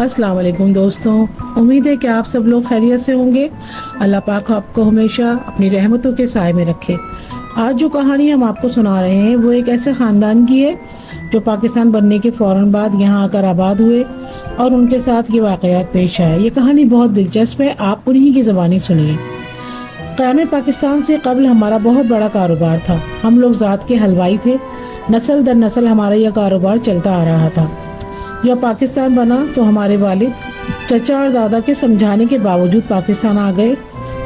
अस्सलाम वालेकुम दोस्तों, उम्मीद है कि आप सब लोग खैरियत से होंगे। अल्लाह पाक आपको हमेशा अपनी रहमतों के साए में रखे। आज जो कहानी हम आपको सुना रहे हैं वो एक ऐसे ख़ानदान की है जो पाकिस्तान बनने के फ़ौरन बाद यहाँ आकर आबाद हुए और उनके साथ ये वाक़यात पेश आए। ये कहानी बहुत दिलचस्प है, आप उन्हीं की ज़बानी सुनिए। क़याम पाकिस्तान से कबल हमारा बहुत बड़ा कारोबार था। हम लोग ज़ात के हलवाई थे। नस्ल दर नस्ल हमारा यह कारोबार चलता आ रहा था। जब पाकिस्तान बना तो हमारे वालिद, चचा और दादा के समझाने के बावजूद पाकिस्तान आ गए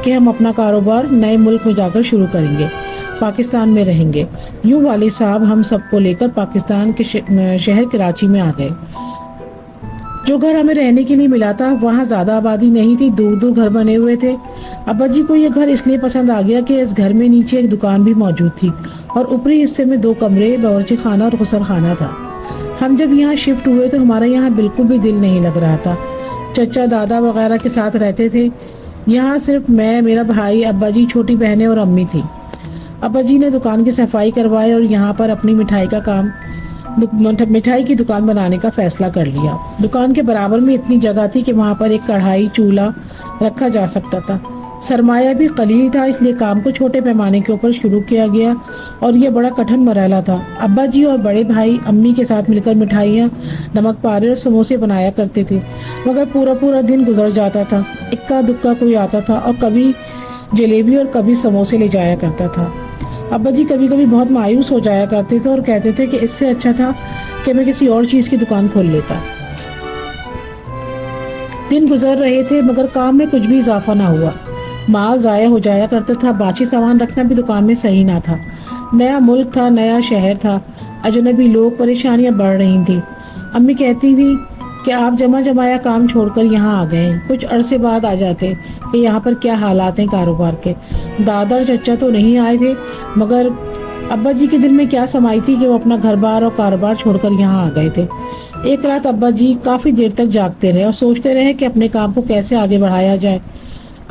कि हम अपना कारोबार नए मुल्क में जाकर शुरू करेंगे, पाकिस्तान में रहेंगे। यूँ वालिद साहब हम सबको लेकर पाकिस्तान के शहर कराची में आ गए। जो घर हमें रहने के लिए मिला था वहाँ ज़्यादा आबादी नहीं थी, दूर दूर घर बने हुए थे। अब्बा जी को ये घर इसलिए पसंद आ गया कि इस घर में नीचे एक दुकान भी मौजूद थी और ऊपरी हिस्से में 2 कमरे, बावर्ची खाना और गुसल खाना था। हम जब यहाँ शिफ्ट हुए तो हमारा यहाँ बिल्कुल भी दिल नहीं लग रहा था। चचा दादा वगैरह के साथ रहते थे। यहाँ सिर्फ मैं, मेरा भाई, अब्बा जी, छोटी बहनें और अम्मी थी। अब्बा जी ने दुकान की सफाई करवाई और यहाँ पर अपनी मिठाई की दुकान बनाने का फैसला कर लिया। दुकान के बराबर में इतनी जगह थी कि वहाँ पर एक कढ़ाई चूल्हा रखा जा सकता था। सरमाया भी कलील था, इसलिए काम को छोटे पैमाने के ऊपर शुरू किया गया और यह बड़ा कठिन मरहला था। अब्बा जी और बड़े भाई अम्मी के साथ मिलकर मिठाइयाँ, नमक पारे और समोसे बनाया करते थे, मगर पूरा पूरा दिन गुजर जाता था। इक्का दुक्का कोई आता था और कभी जलेबी और कभी समोसे ले जाया करता था। अब्बा जी कभी कभी बहुत मायूस हो जाया करते थे और कहते थे कि इससे अच्छा था कि मैं किसी और चीज़ की दुकान खोल लेता। दिन गुजर रहे थे मगर काम में कुछ भी इजाफा ना हुआ। माल ज़ाया हो जाया करता था, बाकी सामान रखना भी दुकान में सही ना था। नया मुल्क था, नया शहर था, अजनबी लोग, परेशानियां बढ़ रही थी। अम्मी कहती थी कि आप जमा जमाया काम छोड़कर यहाँ आ गए, कुछ अरसे बाद आ जाते कि यहाँ पर क्या हालात हैं कारोबार के। दादा और चचा तो नहीं आए थे मगर अब्बा जी के दिल में क्या समाई थी कि वो अपना घर बार और कारोबार छोड़कर यहाँ आ गए थे। एक रात अब्बा जी काफ़ी देर तक जागते रहे और सोचते रहे कि अपने काम को कैसे आगे बढ़ाया जाए।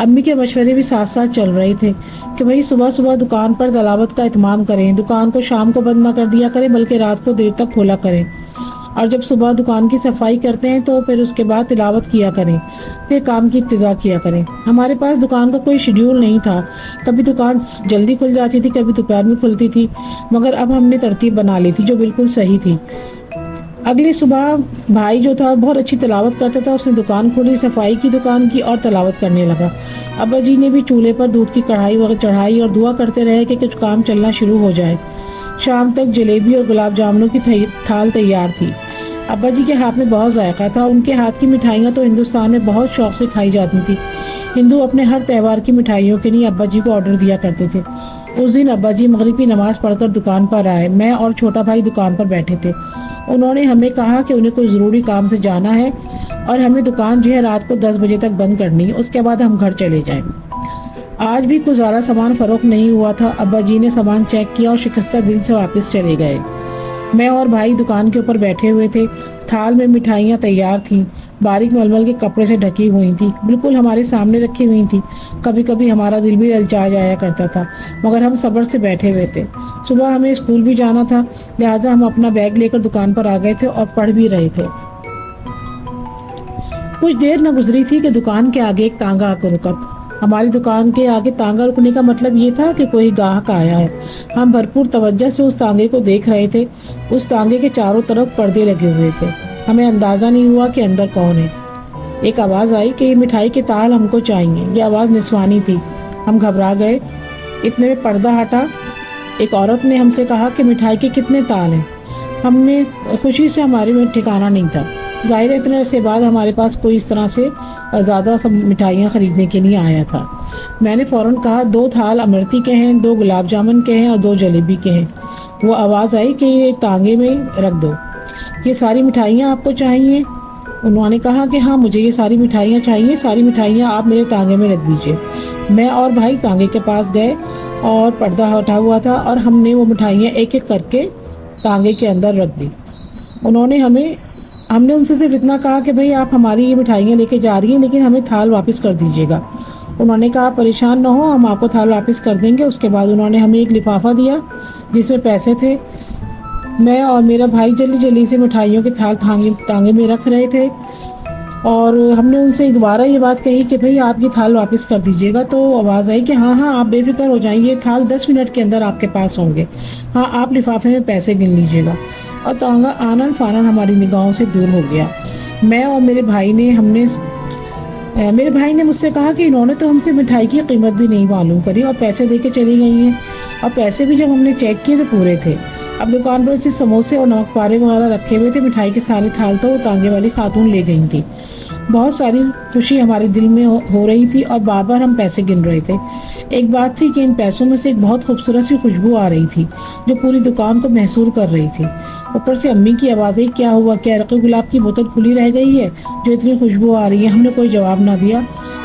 अम्मी के मशवरे भी साथ साथ चल रहे थे कि भाई सुबह सुबह दुकान पर तलावत का इत्माम करें, दुकान को शाम को बंद ना कर दिया करें बल्कि रात को देर तक खोला करें, और जब सुबह दुकान की सफाई करते हैं तो फिर उसके बाद तिलावत किया करें, फिर काम की इब्तिदा किया करें। हमारे पास दुकान का कोई शेड्यूल नहीं था, कभी दुकान जल्दी खुल जाती थी, कभी दोपहर में खुलती थी, मगर अब हमने तरतीब बना ली थी जो बिल्कुल सही थी। अगली सुबह भाई जो था बहुत अच्छी तिलावत करता था, उसने दुकान खोली, सफाई की दुकान की और तिलावत करने लगा। अब्बा जी ने भी चूल्हे पर दूध की कढ़ाई वगैरह चढ़ाई और दुआ करते रहे कि कुछ काम चलना शुरू हो जाए। शाम तक जलेबी और गुलाब जामुनों की थाल तैयार थी। अब्बा जी के हाथ में बहुत जायका था। उनके हाथ की मिठाइयाँ तो हिंदुस्तान में बहुत शौक से खाई जाती थी। हिंदू अपने हर त्यौहार की मिठाइयों के लिए अब्बा जी को ऑर्डर दिया करते थे। उस दिन अब्बा जी मगरिब की नमाज पढ़कर दुकान पर आए। मैं और छोटा भाई दुकान पर बैठे थे। उन्होंने हमें कहा कि उन्हें कोई ज़रूरी काम से जाना है और हमें दुकान जो है रात को 10 बजे तक बंद करनी है, उसके बाद हम घर चले जाएं। आज भी कुछ ज़्यादा सामान फ़रोख्त नहीं हुआ था। अब्बा जी ने सामान चेक किया और शिकस्ता दिल से वापस चले गए। मैं और भाई दुकान के ऊपर बैठे हुए थे। थाल में मिठाइयाँ तैयार थीं, बारीक मलमल के कपड़े से ढकी हुई थी, बिल्कुल हमारे सामने रखी हुई थी। कभी कभी हमारा दिल भी ललचा जाया करता था मगर हम सब्र से बैठे हुए थे। सुबह हमें स्कूल भी जाना था, लिहाजा हम अपना बैग लेकर दुकान पर आ गए थे और पढ़ भी रहे थे। कुछ देर न गुजरी थी कि दुकान के आगे एक तांगा आकर रुका। हमारी दुकान के आगे तांगा रुकने का मतलब ये था कि कोई गाहक आया है। हम भरपूर तवज्जो से उस तांगे को देख रहे थे। उस तांगे के चारों तरफ पर्दे लगे हुए थे। हमें अंदाज़ा नहीं हुआ कि अंदर कौन है। एक आवाज़ आई कि ये मिठाई के ताल हमको चाहिए। ये आवाज़ निस्वानी थी। हम घबरा गए। इतने में पर्दा हटा। एक औरत ने हमसे कहा कि मिठाई के कितने ताल हैं। हमने खुशी से, हमारे में ठिकाना नहीं था। ज़ाहिर है इतने अरसे बाद हमारे पास कोई इस तरह से ज़्यादा सब मिठाइयाँ ख़रीदने के लिए आया था। मैंने फ़ौरन कहा 2 थाल अमरती के हैं, 2 गुलाब जामुन के हैं और 2 जलेबी के हैं। वो आवाज़ आई कि ये तांगे में रख दो। ये सारी मिठाइयाँ आपको चाहिए? उन्होंने कहा कि हाँ, मुझे ये सारी मिठाइयाँ चाहिए, सारी मिठाइयाँ आप मेरे तांगे में रख दीजिए। मैं और भाई तांगे के पास गए और पर्दा हटा हुआ था और हमने वो मिठाइयाँ एक एक करके तांगे के अंदर रख दी। हमने उनसे सिर्फ इतना कहा कि भाई आप हमारी ये मिठाइयाँ लेके जा रही हैं लेकिन हमें थाल वापस कर दीजिएगा। उन्होंने कहा परेशान न हो, हम आपको थाल वापस कर देंगे। उसके बाद उन्होंने हमें एक लिफाफा दिया जिसमें पैसे थे। मैं और मेरा भाई जल्दी जल्दी से मिठाइयों के थाल तांगे में रख रहे थे। اور ہم نے ان سے دوبارہ یہ بات کہی کہ بھئی آپ یہ تھال واپس کر دیجیے گا، تو آواز آئی کہ ہاں ہاں آپ بے فکر ہو جائیں، یہ تھال 10 منٹ کے اندر آپ کے پاس ہوں گے، ہاں آپ لفافے میں پیسے گن لیجیے گا۔ اور تانگا آنن فانن ہماری نگاہوں سے دور ہو گیا۔ میں اور میرے بھائی نے مجھ سے کہا کہ انہوں نے تو ہم سے مٹھائی کی قیمت بھی نہیں معلوم کری اور پیسے دے کے چلی گئی ہیں، اور پیسے بھی جب ہم نے چیک کیے تو پورے تھے۔ اب دکان پر صرف سموسے اور نمک پارے وغیرہ رکھے ہوئے تھے، مٹھائی کے سارے تھال تو تانگے والی خاتون لے گئی تھی۔ بہت ساری خوشی ہمارے دل میں ہو رہی تھی اور بار بار ہم پیسے گن رہے تھے۔ ایک بات تھی کہ ان پیسوں میں سے ایک بہت خوبصورت سی خوشبو آ رہی تھی جو پوری دکان کو محصور کر رہی تھی۔ اوپر سے امی کی آوازیں، کیا ہوا، کیا رقی گلاب کی بوتل کھلی رہ گئی ہے جو اتنی خوشبو آ رہی ہے؟ ہم نے کوئی جواب نہ دیا۔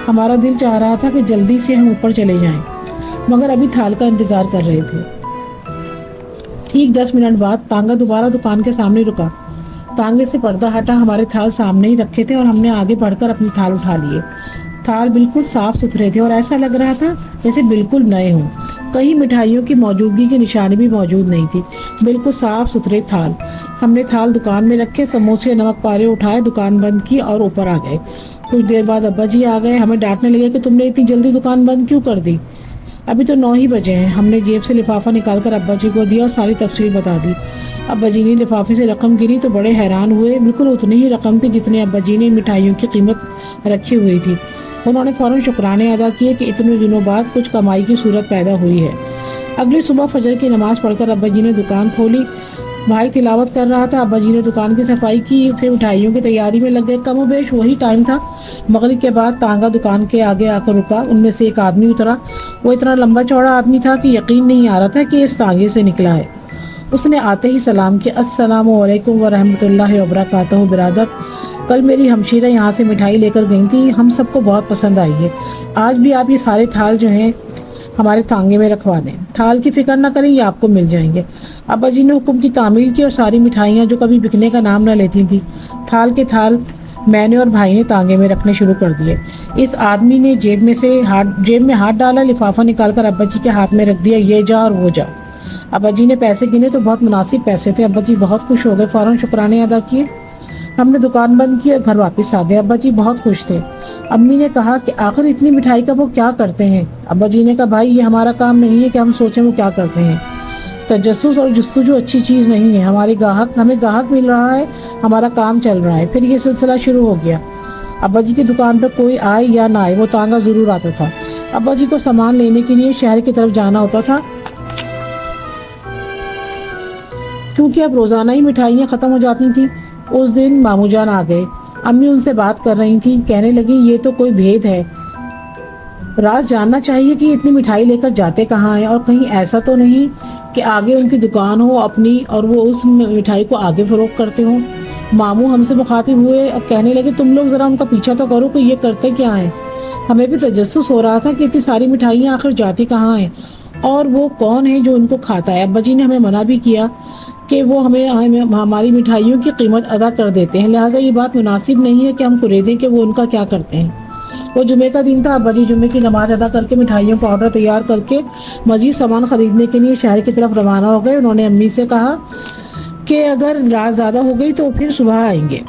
ہمارا دل چاہ رہا تھا کہ جلدی سے ہم اوپر چلے جائیں، مگر ابھی تھال کا انتظار کر رہے تھے۔ ٹھیک 10 منٹ بعد تانگا دوبارہ دکان کے سامنے رکا۔ تانگے سے پردہ ہٹا، ہمارے تھال سامنے ہی رکھے تھے اور ہم نے آگے بڑھ کر اپنے تھال اٹھا لیے۔ تھال بالکل صاف ستھرے تھے اور ایسا لگ رہا تھا جیسے بالکل نئے ہوں۔ کہیں مٹھائیوں کی موجودگی کی نشانی بھی موجود نہیں تھی، بالکل صاف ستھرے تھال۔ ہم نے تھال دکان میں رکھے، سموسے نمک پارے اٹھائے، دکان بند کی اور اوپر آ گئے۔ کچھ دیر بعد ابا جی آ گئے، ہمیں ڈانٹنے لگے کہ تم نے اتنی جلدی دکان بند کیوں کر دی؟ ابھی تو 9 ہی بجے ہیں۔ ہم نے جیب سے لفافہ نکال کر ابا جی کو دیا اور ساری تفصیل بتا دی۔ ابا جی نے لفافے سے رقم گری تو بڑے حیران ہوئے، بالکل اتنی ہی رقم تھی جتنے ابا جی نے مٹھائیوں کی قیمت رکھی ہوئی تھی۔ انہوں نے فوراً شکرانے ادا کیے کہ اتنے دنوں بعد کچھ کمائی کی صورت پیدا ہوئی ہے۔ اگلی صبح فجر کی نماز پڑھ کر ابا جی نے دکان کھولی۔ بھائی تلاوت کر رہا تھا، ابا جی نے دکان کی صفائی کی، پھر مٹھائیوں کی تیاری میں لگ گئے۔ کم و بیش وہی ٹائم تھا۔ مغرب کے بعد تانگا دکان کے آگے آ کر رکا۔ ان میں سے ایک آدمی اترا۔ وہ اتنا لمبا چوڑا آدمی تھا کہ یقین نہیں آ رہا تھا کہ اس تانگے سے نکلا ہے۔ اس نے آتے ہی سلام کیا، السلام علیکم ورحمۃ اللہ وبرکاتہ برادر، کل میری ہمشیرہ یہاں سے مٹھائی لے کر گئی تھی، ہم سب کو بہت پسند آئی ہے۔ آج بھی آپ یہ سارے تھال جو ہیں ہمارے تانگے میں رکھوا دیں، تھال کی فکر نہ کریں، یہ آپ کو مل جائیں گے۔ ابا جی نے حکم کی تعمیل کی اور ساری مٹھائیاں جو کبھی بکنے کا نام نہ لیتی تھی، تھال کے تھال میں نے اور بھائی نے تانگے میں رکھنے شروع کر دیے۔ اس آدمی نے جیب میں ہاتھ ڈالا، لفافہ نکال کر ابا جی کے ہاتھ میں رکھ دیا، یہ جا اور وہ جا۔ ابا جی نے پیسے گنے تو بہت مناسب پیسے تھے۔ ابا جی بہت خوش ہو گئے، فوراً شکرانے ادا کیے۔ ہم نے دکان بند کی اور گھر واپس آ گئے۔ ابا جی بہت خوش تھے۔ امی نے کہا کہ آخر اتنی مٹھائی کا وہ کیا کرتے ہیں؟ ابا جی نے کہا بھائی یہ ہمارا کام نہیں ہے کہ ہم سوچیں وہ کیا کرتے ہیں۔ تجسس اور جستجو اچھی چیز نہیں ہے۔ ہمیں گاہک مل رہا ہے، ہمارا کام چل رہا ہے۔ پھر یہ سلسلہ شروع ہو گیا۔ ابا جی کی دکان پر کوئی آئے یا نہ آئے، وہ تانگا ضرور آتا تھا۔ ابا جی کو سامان لینے کے لیے شہر کی طرف جانا ہوتا تھا، کیونکہ اب روزانہ ہی مٹھائیاں ختم ہو جاتی تھیں۔ اس دن مامو جان آ گئے۔ امی ان سے بات کر رہی تھیں، کہنے لگی یہ تو کوئی بھید ہے، راز جاننا چاہیے کہ اتنی مٹھائی لے کر جاتے کہاں ہیں، اور کہیں ایسا تو نہیں کہ آگے ان کی دکان ہو اپنی اور وہ اس مٹھائی کو آگے فروخت کرتے ہوں۔ مامو ہم سے مخاطب ہوئے، کہنے لگے تم لوگ ذرا ان کا پیچھا تو کرو کہ یہ کرتے کیا ہیں۔ ہمیں بھی تجسس ہو رہا تھا کہ اتنی ساری مٹھائیاں آخر جاتی کہاں ہیں اور وہ کون ہے جو ان کو کھاتا ہے۔ ابا جی نے ہمیں منع بھی کیا کہ وہ ہماری مٹھائیوں کی قیمت ادا کر دیتے ہیں، لہٰذا یہ بات مناسب نہیں ہے کہ ہم خریدیں کہ وہ ان کا کیا کرتے ہیں۔ وہ جمعے کا دن تھا۔ ابا جی جمعے کی نماز ادا کر کے مٹھائیوں کا آرڈر تیار کر کے مزید سامان خریدنے کے لیے شہر کی طرف روانہ ہو گئے۔ انہوں نے امی سے کہا کہ اگر رات زیادہ ہو گئی تو پھر صبح آئیں گے۔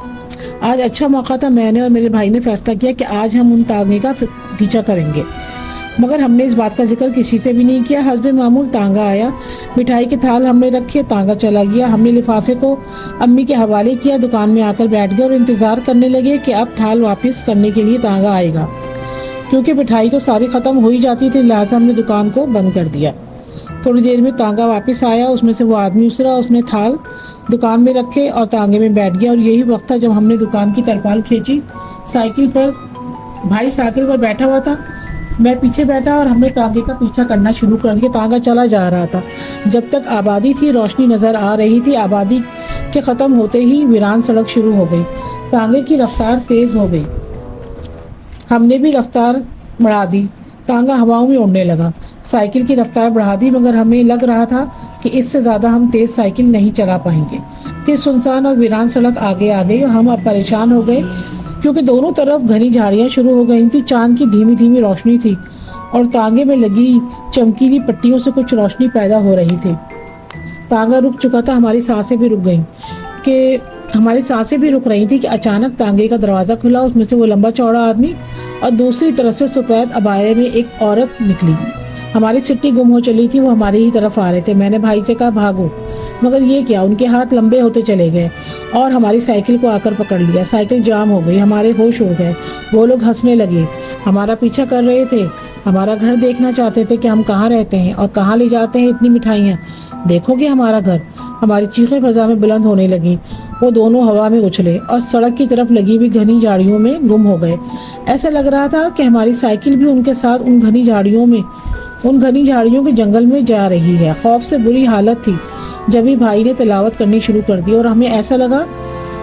آج اچھا موقع تھا، میں نے اور میرے بھائی نے فیصلہ کیا کہ آج ہم ان تانگے کا پیچھا کریں گے، مگر ہم نے اس بات کا ذکر کسی سے بھی نہیں کیا۔ حسب معمول تانگا آیا، مٹھائی کے تھال ہم نے رکھے، تانگا چلا گیا۔ ہم نے لفافے کو امی کے حوالے کیا، دکان میں آ کر بیٹھ گئے اور انتظار کرنے لگے کہ اب تھال واپس کرنے کے لیے تانگا آئے گا۔ کیونکہ مٹھائی تو ساری ختم ہو ہی جاتی تھی، لہٰذا ہم نے دکان کو بند کر دیا۔ تھوڑی دیر میں تانگا واپس آیا، اس میں سے وہ آدمی اترا، اس نے تھال دکان میں رکھے اور تانگے میں بیٹھ گیا، اور یہی وقت تھا جب ہم نے دکان کی ترپال کھینچی۔ بھائی سائیکل پر بیٹھا ہوا تھا، میں پیچھے بیٹھا اور ہم نے تانگے کا پیچھا کرنا شروع کر دیا۔ تانگا چلا جا رہا تھا، جب تک آبادی تھی روشنی نظر آ رہی تھی، آبادی کے ختم ہوتے ہی ویران سڑک شروع ہو گئی۔ تانگے کی رفتار تیز ہو گئی، ہم نے بھی رفتار بڑھا دی، تانگا ہواؤں میں اڑنے لگا۔ سائیکل کی رفتار بڑھا دی، مگر ہمیں لگ رہا تھا کہ اس سے زیادہ ہم تیز سائیکل نہیں چلا پائیں گے۔ پھر سنسان اور ویران سڑک آگے آ گئی اور ہم اب پریشان ہو گئے، کیونکہ دونوں طرف گھنی جھاڑیاں شروع ہو گئی تھیں، چاند کی دھیمی دھیمی روشنی تھی اور تانگے میں لگی چمکیلی پٹیوں سے کچھ روشنی پیدا ہو رہی تھی۔ تانگا رک چکا تھا، ہماری سانسیں بھی رک گئیں، کہ हमारी सांसें भी रुक रही थी कि अचानक तांगे का दरवाज़ा खुला, उसमें से वो लंबा चौड़ा आदमी और दूसरी तरफ से सफ़ेद अबाये में एक औरत निकली। हमारी सिट्टी गुम हो चली थी, वो हमारी ही तरफ आ रहे थे। मैंने भाई से कहा भागो, मगर ये क्या, उनके हाथ लंबे होते चले गए और हमारी साइकिल को आकर पकड़ लिया। साइकिल जाम हो गई, हमारे होश उड़ गए। वो लोग हंसने लगे, हमारा पीछा कर रहे थे, हमारा घर देखना चाहते थे कि हम कहाँ रहते हैं और कहाँ ले जाते हैं इतनी मिठाइयाँ, देखोगे हमारा घर। हमारी चीखें फजा में बुलंद होने लगी। वो दोनों हवा में उछले और सड़क की तरफ लगी हुई घनी झाड़ियों में गुम हो गए। ऐसा लग रहा था कि हमारी साइकिल भी उनके साथ उन घनी झाड़ियों के जंगल में जा रही है। खौफ से बुरी हालत थी। जब ही भाई ने तिलावत करनी शुरू कर दी और हमें ऐसा लगा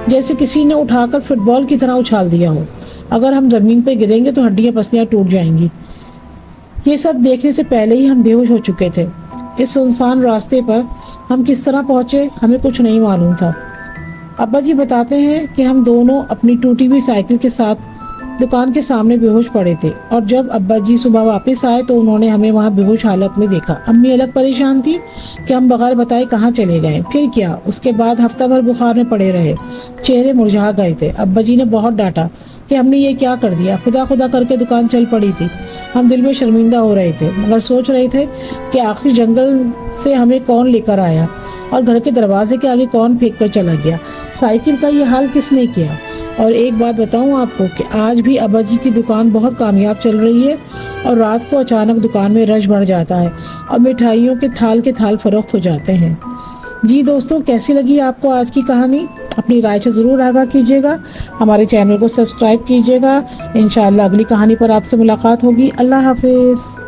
जैसे किसी ने उठाकर फुटबॉल की तरह उछाल दिया हो। अगर हम जमीन पर गिरेंगे तो हड्डियां पसलियां टूट जाएंगी। ये सब देखने से पहले ही हम बेहोश हो चुके थे। इस सुनसान रास्ते पर हम किस तरह पहुंचे, हमें कुछ नहीं मालूम था। अब्बा जी बताते हैं कि हम दोनों अपनी टूटी हुई साइकिल के साथ दुकान के सामने बेहोश पड़े थे और जब अब्बा जी सुबह वापस आए तो उन्होंने हमें वहाँ बेहोश हालत में देखा। अम्मी अलग परेशान थी कि हम बगैर बताए कहाँ चले गए। फिर क्या, उसके बाद हफ्ता भर बुखार में पड़े रहे, चेहरे मुरझा गए थे। अब्बा जी ने बहुत डांटा कि हमने ये क्या कर दिया। खुदा खुदा करके दुकान चल पड़ी थी। हम दिल में शर्मिंदा हो रहे थे, मगर सोच रहे थे कि आखिर जंगल से हमें कौन लेकर आया और घर के दरवाजे के आगे कौन फेंक कर चला गया। साइकिल का ये हाल किसने किया। और एक बात बताऊं आपको कि आज भी अब्बा जी की दुकान बहुत कामयाब चल रही है और रात को अचानक दुकान में रश बढ़ जाता है और मिठाइयों के थाल फरोख्त हो जाते हैं। जी दोस्तों, कैसी लगी आपको आज की कहानी? अपनी राय से ज़रूर आगाह कीजिएगा। हमारे चैनल को सब्सक्राइब कीजिएगा। इंशाअल्लाह अगली कहानी पर आपसे मुलाकात होगी। अल्लाह हाफिज़।